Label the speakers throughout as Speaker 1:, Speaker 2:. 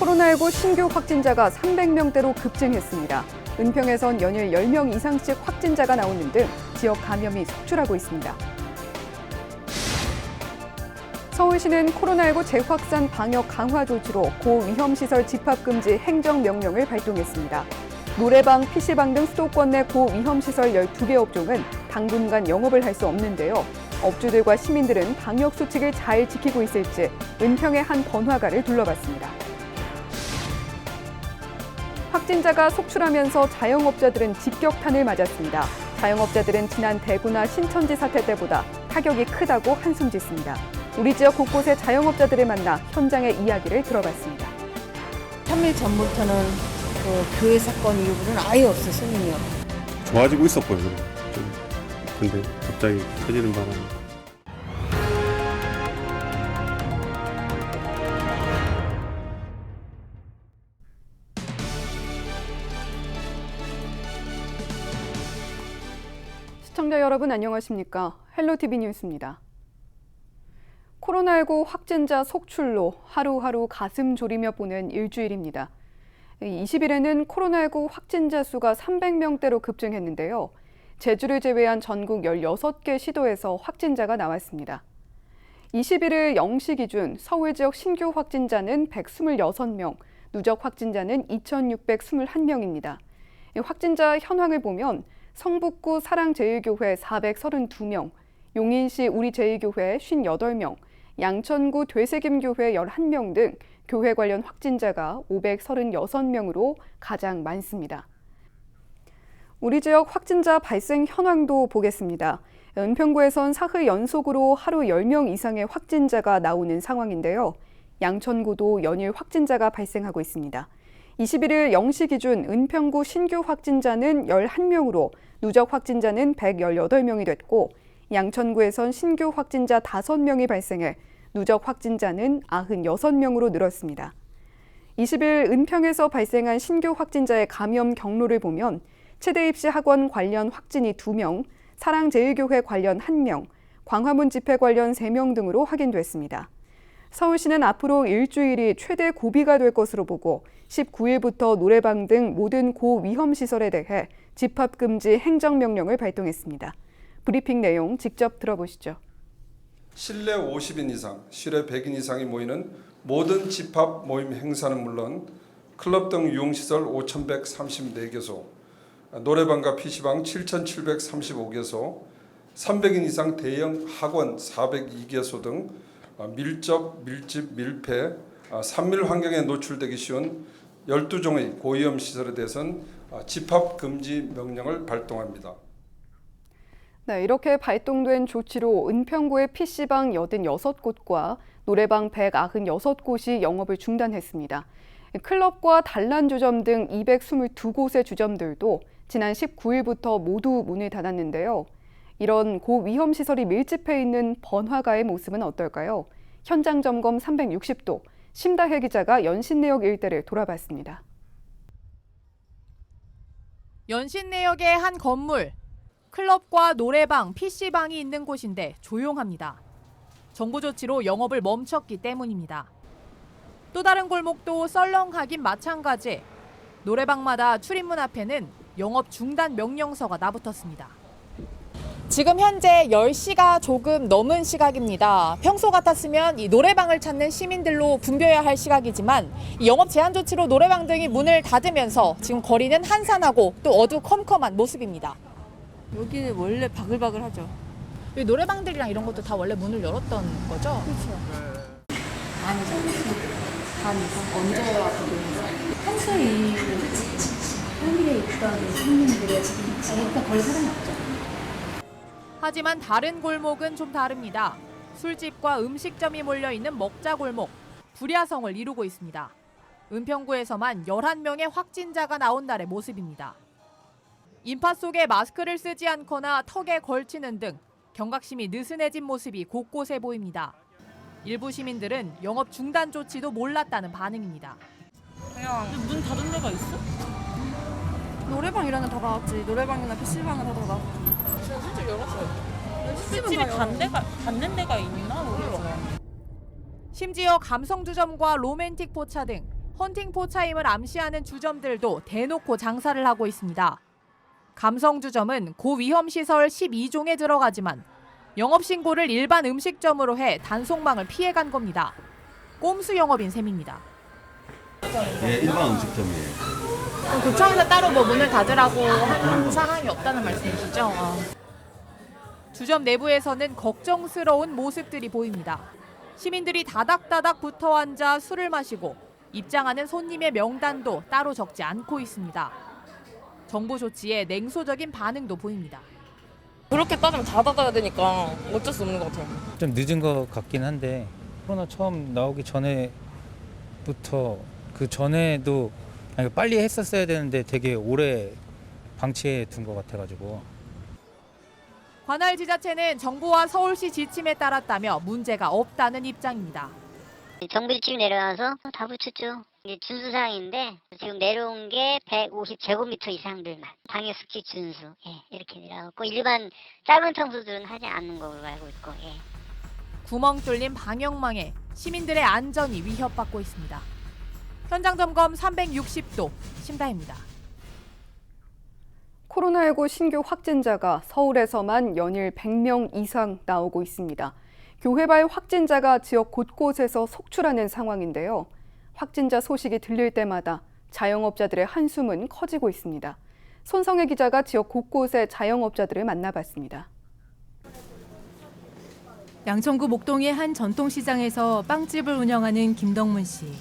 Speaker 1: 코로나19 신규 확진자가 300명대로 급증했습니다. 은평에선 연일 10명 이상씩 확진자가 나오는 등 지역 감염이 속출하고 있습니다. 서울시는 코로나19 재확산 방역 강화 조치로 고위험시설 집합금지 행정명령을 발동했습니다. 노래방, PC방 등 수도권 내 고위험시설 12개 업종은 당분간 영업을 할 수 없는데요. 업주들과 시민들은 방역수칙을 잘 지키고 있을지 은평의 한 번화가를 둘러봤습니다. 확진자가 속출하면서 자영업자들은 직격탄을 맞았습니다. 자영업자들은 지난 대구나 신천지 사태 때보다 타격이 크다고 한숨 짓습니다. 우리 지역 곳곳의 자영업자들을 만나 현장의 이야기를 들어봤습니다.
Speaker 2: 3일 전부터는 교회 사건 이후로는 아예 없어요, 손님이요.
Speaker 3: 좋아지고 있었고요. 근데 갑자기 터지는 바람에.
Speaker 1: 시청자 여러분 안녕하십니까? 헬로티비 뉴스입니다. 코로나19 확진자 속출로 하루하루 가슴 졸이며 보낸 일주일입니다. 20일에는 코로나19 확진자 수가 300명대로 급증했는데요. 제주를 제외한 전국 16개 시도에서 확진자가 나왔습니다. 21일 0시 기준 서울 지역 신규 확진자는 126명, 누적 확진자는 2,621명입니다. 확진자 현황을 보면 성북구 사랑제일교회 432명, 용인시 우리제일교회 58명, 양천구 되새김교회 11명 등 교회 관련 확진자가 536명으로 가장 많습니다. 우리 지역 확진자 발생 현황도 보겠습니다. 은평구에선 사흘 연속으로 하루 10명 이상의 확진자가 나오는 상황인데요. 양천구도 연일 확진자가 발생하고 있습니다. 21일 0시 기준 은평구 신규 확진자는 11명으로 누적 확진자는 118명이 됐고 양천구에선 신규 확진자 5명이 발생해 누적 확진자는 96명으로 늘었습니다. 20일 은평에서 발생한 신규 확진자의 감염 경로를 보면 체대 입시 학원 관련 확진이 2명, 사랑제일교회 관련 1명, 광화문 집회 관련 3명 등으로 확인됐습니다. 서울시는 앞으로 일주일이 최대 고비가 될 것으로 보고 19일부터 노래방 등 모든 고위험시설에 대해 집합금지 행정명령을 발동했습니다. 브리핑 내용 직접 들어보시죠.
Speaker 4: 실내 50인 이상, 실외 100인 이상이 모이는 모든 집합 모임 행사는 물론 클럽 등 유흥시설 5,134개소, 노래방과 PC방 7,735개소, 300인 이상 대형 학원 402개소 등 밀접, 밀집, 밀폐, 산밀 환경에 노출되기 쉬운 12종의 고위험 시설에 대해서는 집합금지 명령을 발동합니다.
Speaker 1: 네, 이렇게 발동된 조치로 은평구의 PC방 86곳과 노래방 196곳이 영업을 중단했습니다. 클럽과 단란주점 등 222곳의 주점들도 지난 19일부터 모두 문을 닫았는데요. 이런 고위험시설이 밀집해 있는 번화가의 모습은 어떨까요? 현장 점검 360도, 심다혜 기자가 연신내역 일대를 돌아봤습니다.
Speaker 5: 연신내역의 한 건물, 클럽과 노래방, PC방이 있는 곳인데 조용합니다. 정부 조치로 영업을 멈췄기 때문입니다. 또 다른 골목도 썰렁하긴 마찬가지. 노래방마다 출입문 앞에는 영업 중단 명령서가 나붙었습니다. 지금 현재 10시가 조금 넘은 시각입니다. 평소 같았으면 이 노래방을 찾는 시민들로 붐벼야 할 시각이지만 이 영업 제한 조치로 노래방 등이 문을 닫으면서 지금 거리는 한산하고 또 어두컴컴한 모습입니다.
Speaker 2: 여기는 원래 바글바글하죠.
Speaker 5: 이 노래방들이랑 이런 것도 다 원래 문을 열었던 거죠?
Speaker 2: 그렇죠. 아니죠. 반 이상 언제 와서 평소에 평일에 있던 손님들이 일단 거의 사람이 없죠.
Speaker 5: 하지만 다른 골목은 좀 다릅니다. 술집과 음식점이 몰려있는 먹자골목, 불야성을 이루고 있습니다. 은평구에서만 11명의 확진자가 나온 날의 모습입니다. 인파 속에 마스크를 쓰지 않거나 턱에 걸치는 등 경각심이 느슨해진 모습이 곳곳에 보입니다. 일부 시민들은 영업 중단 조치도 몰랐다는 반응입니다.
Speaker 6: 그냥 문 닫은 데가 있어? 노래방이라는 다 닫았지. 노래방이나 PC방은 다 닫았지.
Speaker 7: 술집 열었어요. 술집이 닫는 데가 있나 모르겠어요.
Speaker 5: 심지어 감성주점과 로맨틱 포차 등 헌팅포 차임을 암시하는 주점들도 대놓고 장사를 하고 있습니다. 감성주점은 고위험시설 12종에 들어가지만 영업신고를 일반 음식점으로 해 단속망을 피해간 겁니다. 꼼수 영업인 셈입니다.
Speaker 8: 예, 일반 음식점이에요.
Speaker 7: 구청에서 따로 뭐 문을 닫으라고 하는 사항이 없다는 말씀이시죠?
Speaker 5: 주점 내부에서는 걱정스러운 모습들이 보입니다. 시민들이 다닥다닥 붙어 앉아 술을 마시고 입장하는 손님의 명단도 따로 적지 않고 있습니다. 정부 조치에 냉소적인 반응도 보입니다.
Speaker 6: 그렇게 따지면 다 닫아야 되니까 어쩔 수 없는 것 같아요.
Speaker 9: 좀 늦은 것 같긴 한데 코로나 처음 나오기 전에부터 그 전에도 빨리 했었어야 되는데 되게 오래 방치해 둔 것 같아가지고.
Speaker 5: 관할 지자체는 정부와 서울시 지침에 따랐다며 문제가 없다는 입장입니다.
Speaker 10: 정부 지침이 내려와서 다 붙였죠. 이게 준수사항인데 지금 내려온 게 150제곱미터 이상들만 방역수칙 준수 이렇게 내려왔고 일반 작은 청소들은 하지 않는 걸로 알고 있고
Speaker 5: 구멍 뚫린 방역망에 시민들의 안전이 위협받고 있습니다. 현장 점검 360도 심다입니다.
Speaker 1: 코로나19 신규 확진자가 서울에서만 연일 100명 이상 나오고 있습니다. 교회발 확진자가 지역 곳곳에서 속출하는 상황인데요. 확진자 소식이 들릴 때마다 자영업자들의 한숨은 커지고 있습니다. 손성혜 기자가 지역 곳곳의 자영업자들을 만나봤습니다.
Speaker 11: 양천구 목동의 한 전통시장에서 빵집을 운영하는 김덕문 씨.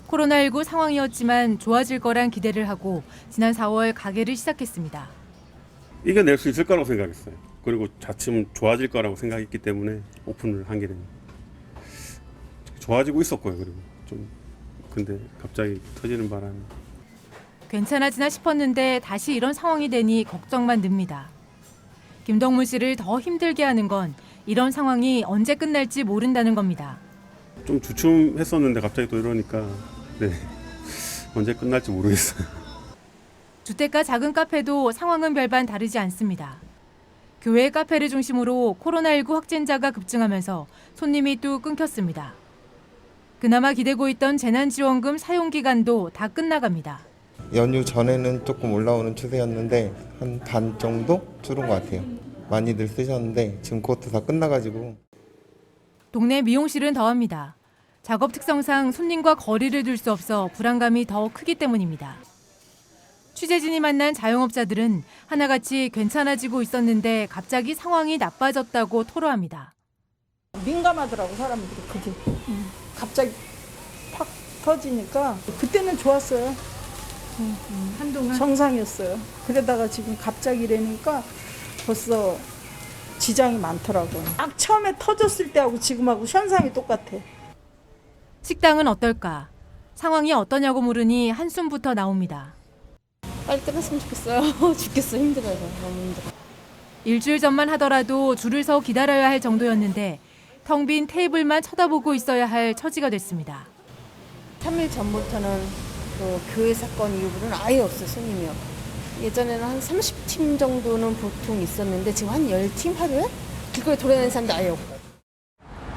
Speaker 11: 코로나19 상황이었지만 좋아질 거란 기대를 하고 지난 4월 가게를 시작했습니다.
Speaker 3: 이겨낼 수 있을 거라고 생각했어요. 그리고 차츰 좋아질 거라고 생각했기 때문에 오픈을 한 게 됩니다. 좋아지고 있었고요. 그리고 좀 근데 갑자기 터지는 바람에
Speaker 11: 괜찮아지나 싶었는데 다시 이런 상황이 되니 걱정만 듭니다. 김덕문 씨를 더 힘들게 하는 건 이런 상황이 언제 끝날지 모른다는 겁니다.
Speaker 3: 좀 주춤했었는데 갑자기 또 이러니까 언제 끝날지 모르겠어요.
Speaker 11: 주택가 작은 카페도 상황은 별반 다르지 않습니다. 교회 카페를 중심으로 코로나19 확진자가 급증하면서 손님이 또 끊겼습니다. 그나마 기대고 있던 재난지원금 사용 기간도 다 끝나갑니다.
Speaker 12: 연휴 전에는 조금 올라오는 추세였는데 한 반 정도 줄은 것 같아요. 많이들 쓰셨는데 지금 그것도 다 끝나가지고.
Speaker 11: 동네 미용실은 더합니다. 작업 특성상 손님과 거리를 둘 수 없어 불안감이 더 크기 때문입니다. 취재진이 만난 자영업자들은 하나같이 괜찮아지고 있었는데 갑자기 상황이 나빠졌다고 토로합니다.
Speaker 13: 민감하더라고 사람들이 그게. 갑자기 팍 터지니까 그때는 좋았어요.
Speaker 11: 한동안
Speaker 13: 정상이었어요. 그러다가 지금 갑자기 이러니까 벌써 지장이 많더라고요. 딱 처음에 터졌을 때하고 지금하고 현상이 똑같아.
Speaker 11: 식당은 어떨까? 상황이 어떠냐고 물으니 한숨부터 나옵니다.
Speaker 6: 빨리 끝났으면 좋겠어요. 죽겠어. 힘들어요. 너무 힘들어.
Speaker 11: 일주일 전만 하더라도 줄을 서 기다려야 할 정도였는데 텅 빈 테이블만 쳐다보고 있어야 할 처지가 됐습니다.
Speaker 2: 3일 전부터는 그 교회 사건 이후로는 아예 없어요. 손님이요. 예전에는 한 30팀 정도는 보통 있었는데 지금 한 10팀 하루에? 길거리 돌아다니는 사람도 아예 없고.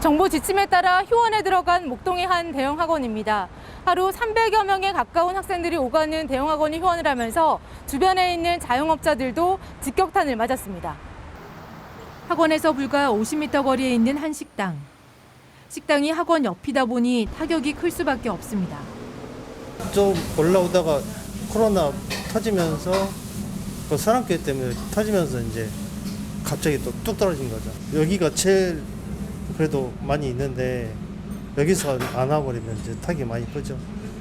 Speaker 11: 정부 지침에 따라 휴원에 들어간 목동의 한 대형 학원입니다. 하루 300여 명에 가까운 학생들이 오가는 대형 학원이 휴원을 하면서 주변에 있는 자영업자들도 직격탄을 맞았습니다. 학원에서 불과 50m 거리에 있는 한 식당. 식당이 학원 옆이다 보니 타격이 클 수밖에 없습니다.
Speaker 14: 좀 올라오다가 코로나 터지면서 그 사람교회 때문에 터지면서 이제 갑자기 또 뚝 떨어진 거죠. 여기가 제일 그래도 많이 있는데 여기서 안 와버리면 이제 타격이 많이 크죠.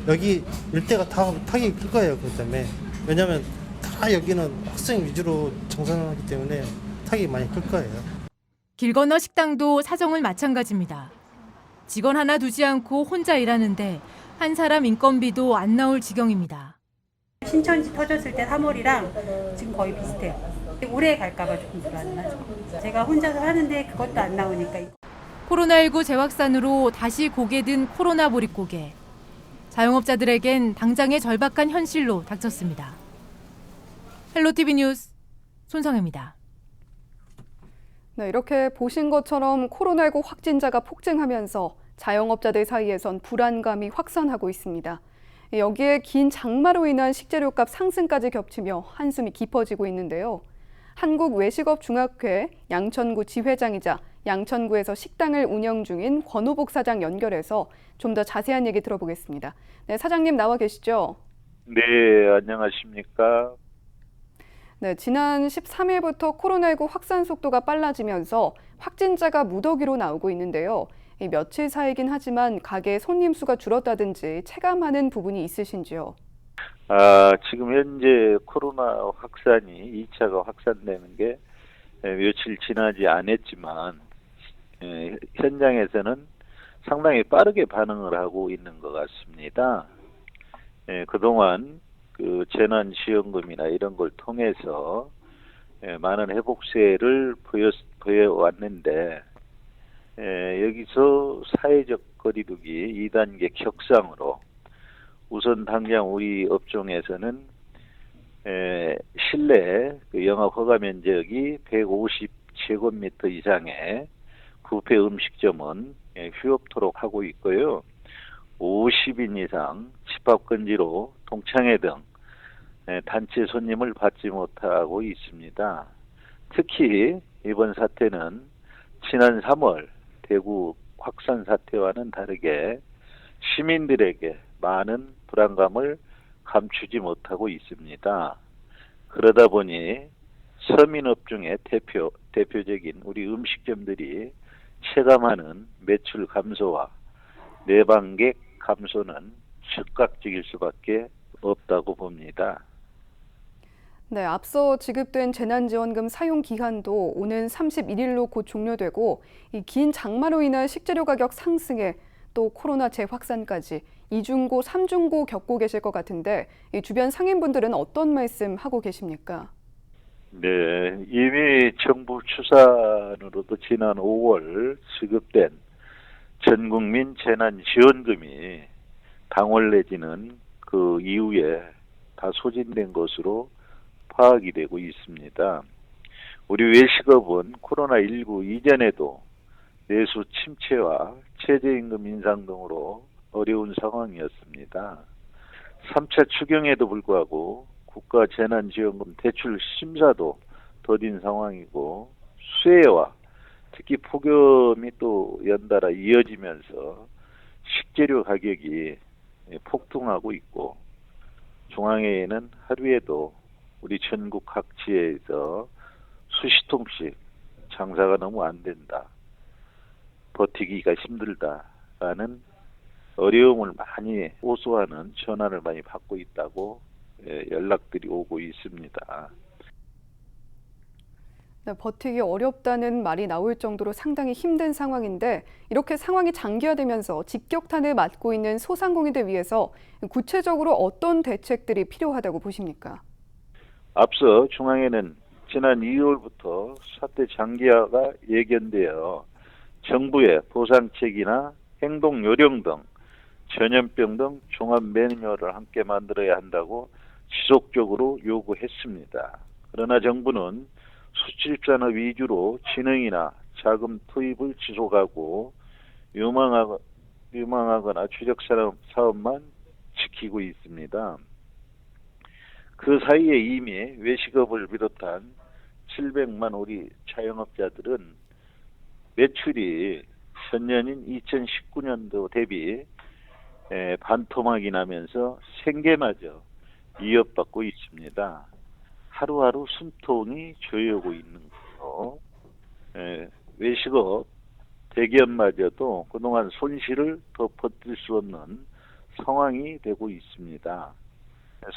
Speaker 14: 여기 일대가 다 타격이 클 거예요. 그 때문에. 왜냐하면 다 여기는 학생 위주로 정산을 하기 때문에 타격이 많이 클 거예요.
Speaker 11: 길 건너 식당도 사정은 마찬가지입니다. 직원 하나 두지 않고 혼자 일하는데 한 사람 인건비도 안 나올 지경입니다.
Speaker 15: 신천지 터졌을 때 3월이랑 지금 거의 비슷해요. 오래 갈까봐 조금 불안하죠. 제가 혼자서 하는데 그것도 안 나오니까.
Speaker 11: 코로나19 재확산으로 다시 고개 든 코로나 보릿고개. 자영업자들에겐 당장의 절박한 현실로 닥쳤습니다. 헬로티비 뉴스 손성혜입니다.
Speaker 1: 네, 이렇게 보신 것처럼 코로나19 확진자가 폭증하면서 자영업자들 사이에선 불안감이 확산하고 있습니다. 여기에 긴 장마로 인한 식재료값 상승까지 겹치며 한숨이 깊어지고 있는데요. 한국외식업중학회 양천구 지회장이자 양천구에서 식당을 운영 중인 권호복 사장 연결해서 좀 더 자세한 얘기 들어보겠습니다. 네, 사장님 나와 계시죠?
Speaker 16: 네, 안녕하십니까?
Speaker 1: 네, 지난 13일부터 코로나19 확산 속도가 빨라지면서 확진자가 무더기로 나오고 있는데요. 며칠 사이긴 하지만 가게 손님 수가 줄었다든지 체감하는 부분이 있으신지요?
Speaker 16: 지금 현재 코로나 확산이 2차가 확산되는 게 며칠 지나지 않았지만 현장에서는 상당히 빠르게 반응을 하고 있는 것 같습니다. 그동안 그 재난지원금이나 이런 걸 통해서 많은 회복세를 보여왔는데 여기서 사회적 거리두기 2단계 격상으로 우선 당장 우리 업종에서는 실내 그 영업 허가 면적이 150제곱미터 이상의 뷔페 음식점은 휴업토록 하고 있고요. 50인 이상 집합금지로 동창회 등 단체 손님을 받지 못하고 있습니다. 특히 이번 사태는 지난 3월 대구 확산 사태와는 다르게 시민들에게 많은 불안감을 감추지 못하고 있습니다. 그러다 보니 서민업종의 대표적인 우리 음식점들이 체감하는 매출 감소와 내방객 감소는 즉각적일 수밖에 없다고 봅니다.
Speaker 1: 네, 앞서 지급된 재난지원금 사용 기한도 오는 31일로 곧 종료되고 이 긴 장마로 인한 식재료 가격 상승에 또 코로나 재확산까지 2중고, 3중고 겪고 계실 것 같은데 이 주변 상인분들은 어떤 말씀 하고 계십니까?
Speaker 16: 네, 이미 정부 추산으로도 지난 5월 지급된 전국민 재난지원금이 당월 내지는 그 이후에 다 소진된 것으로 파악이 되고 있습니다. 우리 외식업은 코로나19 이전에도 내수 침체와 최저임금 인상 등으로 어려운 상황이었습니다. 3차 추경에도 불구하고 국가 재난지원금 대출 심사도 더딘 상황이고 수해와 특히 폭염이 또 연달아 이어지면서 식재료 가격이 폭등하고 있고 중앙회에는 하루에도 우리 전국 각지에서 수십 통씩 장사가 너무 안 된다. 버티기가 힘들다라는 어려움을 많이 호소하는 전화를 많이 받고 있다고 연락들이 오고 있습니다.
Speaker 1: 네, 버티기 어렵다는 말이 나올 정도로 상당히 힘든 상황인데 이렇게 상황이 장기화되면서 직격탄을 맞고 있는 소상공인들 위해서 구체적으로 어떤 대책들이 필요하다고 보십니까?
Speaker 16: 앞서 중앙회는 지난 2월부터 사태 장기화가 예견되어 정부의 보상책이나 행동 요령 등 전염병 등 종합 매뉴얼을 함께 만들어야 한다고 지속적으로 요구했습니다. 그러나 정부는 수출산업 위주로 진흥이나 자금 투입을 지속하고 유망하거나 주력산업 사업만 지키고 있습니다. 그 사이에 이미 외식업을 비롯한 700만 우리 자영업자들은 매출이 전년인 2019년도 대비 반토막이 나면서 생계마저 위협받고 있습니다. 하루하루 숨통이 조여오고 있는 거죠. 외식업 대기업마저도 그동안 손실을 더 버틸 수 없는 상황이 되고 있습니다.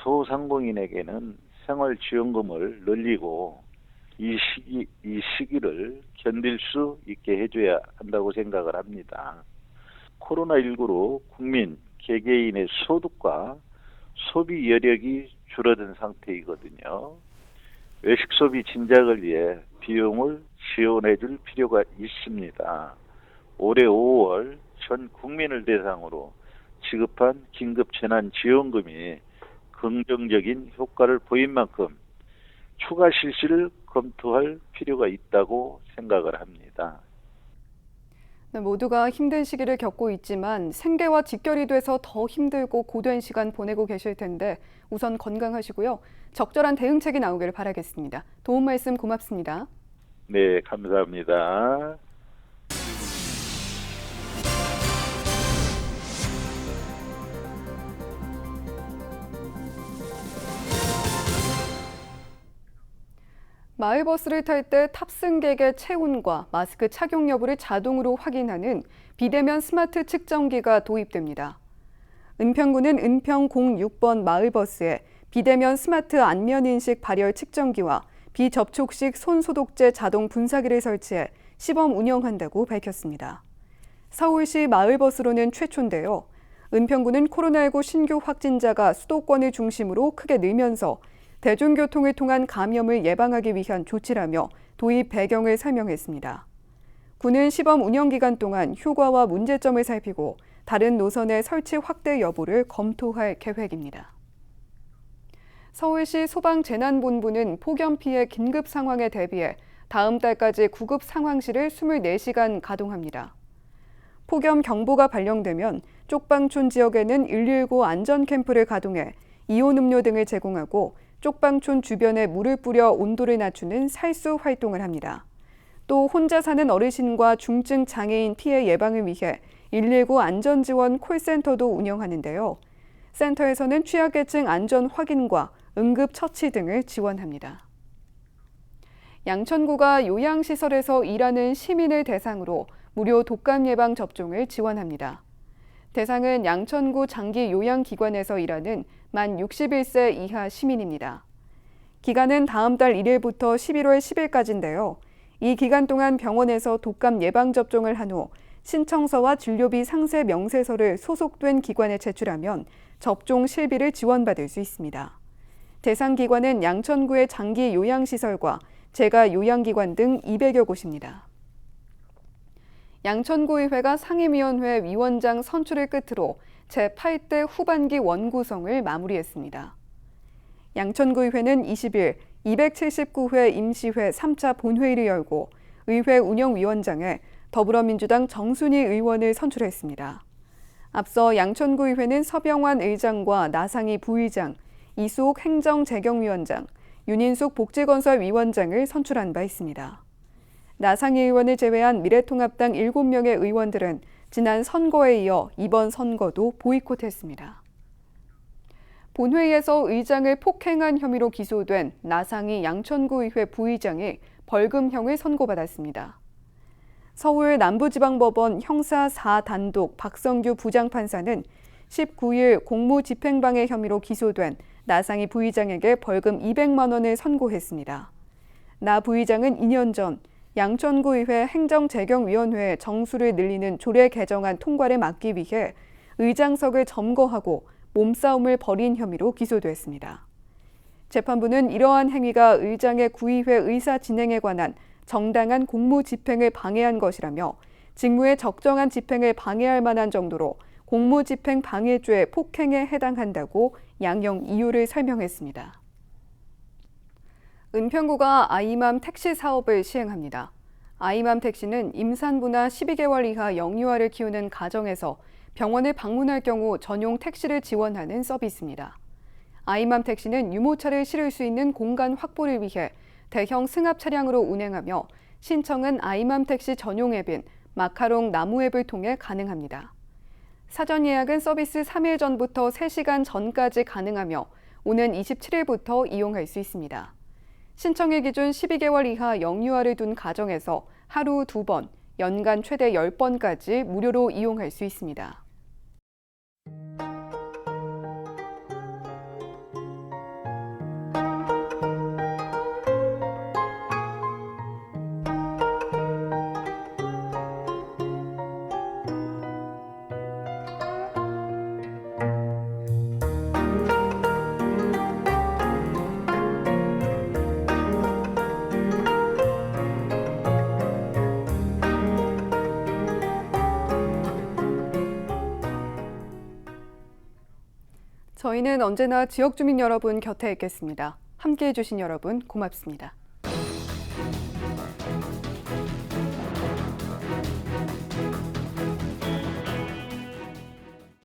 Speaker 16: 소상공인에게는 생활지원금을 늘리고 이 시기를 견딜 수 있게 해줘야 한다고 생각을 합니다. 코로나19로 국민 개개인의 소득과 소비 여력이 줄어든 상태이거든요. 외식 소비 진작을 위해 비용을 지원해 줄 필요가 있습니다. 올해 5월 전 국민을 대상으로 지급한 긴급 재난지원금이 긍정적인 효과를 보인 만큼 추가 실시를 검토할 필요가 있다고 생각을 합니다.
Speaker 1: 네, 모두가 힘든 시기를 겪고 있지만 생계와 직결이 돼서 더 힘들고 고된 시간 보내고 계실 텐데 우선 건강하시고요. 적절한 대응책이 나오기를 바라겠습니다. 도움 말씀 고맙습니다.
Speaker 16: 네, 감사합니다.
Speaker 1: 마을버스를 탈 때 탑승객의 체온과 마스크 착용 여부를 자동으로 확인하는 비대면 스마트 측정기가 도입됩니다. 은평구는 은평 06번 마을버스에 비대면 스마트 안면인식 발열 측정기와 비접촉식 손소독제 자동 분사기를 설치해 시범 운영한다고 밝혔습니다. 서울시 마을버스로는 최초인데요. 은평구는 코로나19 신규 확진자가 수도권을 중심으로 크게 늘면서 대중교통을 통한 감염을 예방하기 위한 조치라며 도입 배경을 설명했습니다. 구는 시범 운영 기간 동안 효과와 문제점을 살피고 다른 노선의 설치 확대 여부를 검토할 계획입니다. 서울시 소방재난본부는 폭염 피해 긴급 상황에 대비해 다음 달까지 구급 상황실을 24시간 가동합니다. 폭염 경보가 발령되면 쪽방촌 지역에는 119 안전캠프를 가동해 이온 음료 등을 제공하고 쪽방촌 주변에 물을 뿌려 온도를 낮추는 살수 활동을 합니다. 또 혼자 사는 어르신과 중증 장애인 피해 예방을 위해 119 안전지원 콜센터도 운영하는데요. 센터에서는 취약계층 안전 확인과 응급처치 등을 지원합니다. 양천구가 요양시설에서 일하는 시민을 대상으로 무료 독감 예방 접종을 지원합니다. 대상은 양천구 장기 요양기관에서 일하는 만 61세 이하 시민입니다. 기간은 다음 달 1일부터 11월 10일까지인데요. 이 기간 동안 병원에서 독감 예방 접종을 한 후 신청서와 진료비 상세 명세서를 소속된 기관에 제출하면 접종 실비를 지원받을 수 있습니다. 대상 기관은 양천구의 장기 요양시설과 재가 요양기관 등 200여 곳입니다. 양천구의회가 상임위원회 위원장 선출을 끝으로 제8대 후반기 원구성을 마무리했습니다. 양천구의회는 20일 279회 임시회 3차 본회의를 열고 의회 운영위원장에 더불어민주당 정순희 의원을 선출했습니다. 앞서 양천구의회는 서병환 의장과 나상희 부의장, 이수옥 행정재경위원장, 윤인숙 복지건설위원장을 선출한 바 있습니다. 나상희 의원을 제외한 미래통합당 7명의 의원들은 지난 선거에 이어 이번 선거도 보이콧했습니다. 본회의에서 의장을 폭행한 혐의로 기소된 나상희 양천구의회 부의장이 벌금형을 선고받았습니다. 서울 남부지방법원 형사 4단독 박성규 부장판사는 19일 공무집행방해 혐의로 기소된 나상희 부의장에게 벌금 200만 원을 선고했습니다. 나 부의장은 2년 전 양천구의회 행정재경위원회에 정수를 늘리는 조례 개정안 통과를 막기 위해 의장석을 점거하고 몸싸움을 벌인 혐의로 기소됐습니다. 재판부는 이러한 행위가 의장의 구의회 의사 진행에 관한 정당한 공무 집행을 방해한 것이라며 직무의 적정한 집행을 방해할 만한 정도로 공무집행 방해죄 폭행에 해당한다고 양형 이유를 설명했습니다. 은평구가 아이맘 택시 사업을 시행합니다. 아이맘 택시는 임산부나 12개월 이하 영유아를 키우는 가정에서 병원을 방문할 경우 전용 택시를 지원하는 서비스입니다. 아이맘 택시는 유모차를 실을 수 있는 공간 확보를 위해 대형 승합 차량으로 운행하며 신청은 아이맘 택시 전용 앱인 마카롱 나무 앱을 통해 가능합니다. 사전 예약은 서비스 3일 전부터 3시간 전까지 가능하며 오는 27일부터 이용할 수 있습니다. 신청일 기준 12개월 이하 영유아를 둔 가정에서 하루 2번, 연간 최대 10번까지 무료로 이용할 수 있습니다. 저희는 언제나 지역 주민 여러분 곁에 있겠습니다. 함께해 주신 여러분 고맙습니다.